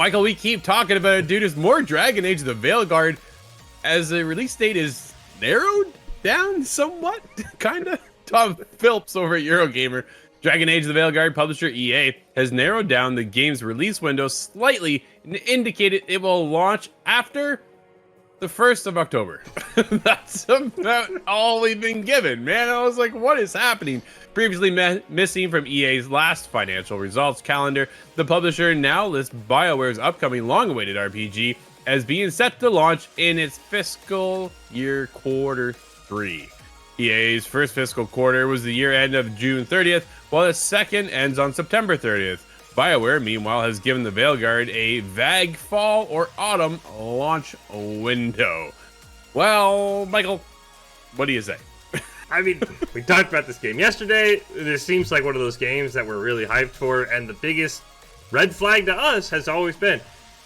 Michael, we keep talking about it, dude. There's more Dragon Age the Veilguard as the release date is narrowed down somewhat, kind of. Tom Phillips over at Eurogamer. Dragon Age the Veilguard publisher EA has narrowed down the game's release window slightly and indicated it will launch after the 1st of October. That's about all we've been given, man. I was like, what is happening? Previously missing from EA's last financial results calendar, the publisher now lists BioWare's upcoming long-awaited RPG as being set to launch in its fiscal year Q3. EA's first fiscal quarter was the year end of June 30th, while the second ends on September 30th. BioWare, meanwhile, has given the Veilguard a vague fall or autumn launch window. Well, Michael, what do you say? I mean, we talked about this game yesterday. This seems like one of those games that we're really hyped for, and the biggest red flag to us has always been,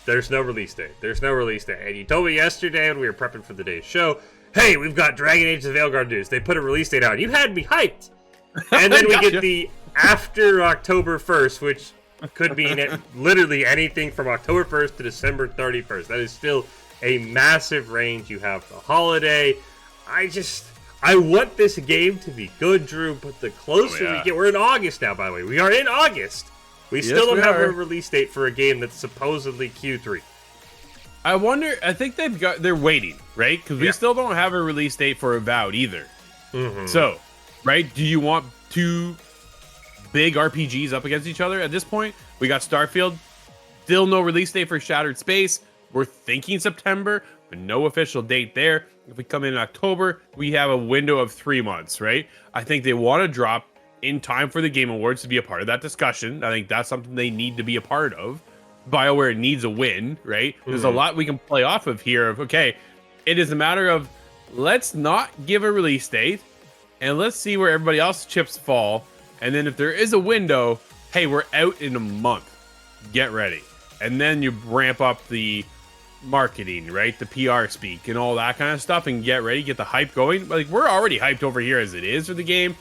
there's no release date. There's no release date. And you told me yesterday when we were prepping for the day's show, hey, we've got Dragon Age the Veilguard news. They put a release date out. You had me hyped. And then we get the after October 1st, which could mean literally anything from October 1st to December 31st. That is still a massive range. You have the holiday. I want this game to be good, Drew, but the closer we get, we're in August now, by the way. We are in August. We still don't have a release date for a game that's supposedly Q3. I wonder, I think they're waiting, right? Because we still don't have a release date for Avowed either. Mm-hmm. So, right, do you want two big RPGs up against each other at this point? We got Starfield, still no release date for Shattered Space. We're thinking September, but no official date there. If we come in October, we have a window of 3 months, right? I think they want to drop in time for the Game Awards to be a part of that discussion. I think that's something they need to be a part of. BioWare needs a win, right? There's a lot we can play off of here of, okay, it is a matter of let's not give a release date and let's see where everybody else's chips fall. And then if there is a window, hey, we're out in a month. Get ready. And then you ramp up the marketing, right? The PR speak and all that kind of stuff and get ready, get the hype going. Like, we're already hyped over here as it is for the game.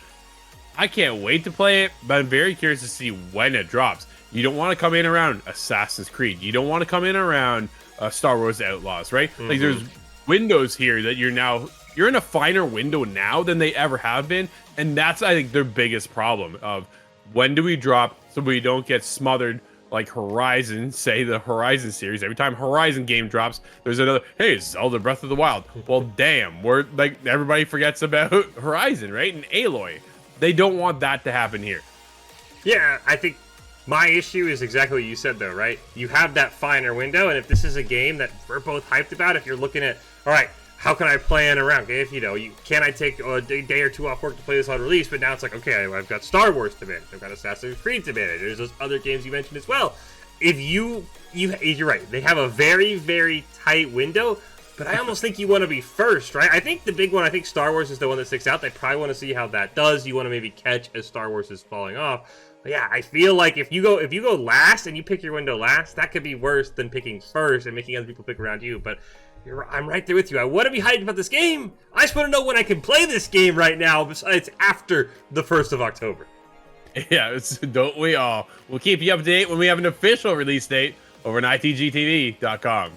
I can't wait to play it, but I'm very curious to see when it drops. You don't want to come in around Assassin's Creed. You don't want to come in around Star Wars Outlaws, right? Like, there's windows here that you're in a finer window now than they ever have been. And that's, I think, their biggest problem of when do we drop so we don't get smothered like Horizon, say the Horizon series. Every time Horizon game drops, there's another, hey, Zelda Breath of the Wild. Well, damn, we're like, everybody forgets about Horizon, right? And Aloy. They don't want that to happen here. Yeah, I think my issue is exactly what you said, though, right? You have that finer window, and if this is a game that we're both hyped about, if you're looking at, all right, how can I plan around? If, can I take a day or two off work to play this on release? But now it's like, okay, I've got Star Wars to manage. I've got Assassin's Creed to manage. There's those other games you mentioned as well. If you're right. They have a very, very tight window, but I almost think you want to be first, right? I think the big one, I think Star Wars is the one that sticks out. They probably want to see how that does. You want to maybe catch as Star Wars is falling off. But yeah, I feel like if you go last and you pick your window last, that could be worse than picking first and making other people pick around you. But I'm right there with you. I want to be hyped about this game. I just want to know when I can play this game right now, besides after the 1st of October. Yeah, don't we all? We'll keep you up to date when we have an official release date over on ITGTV.com.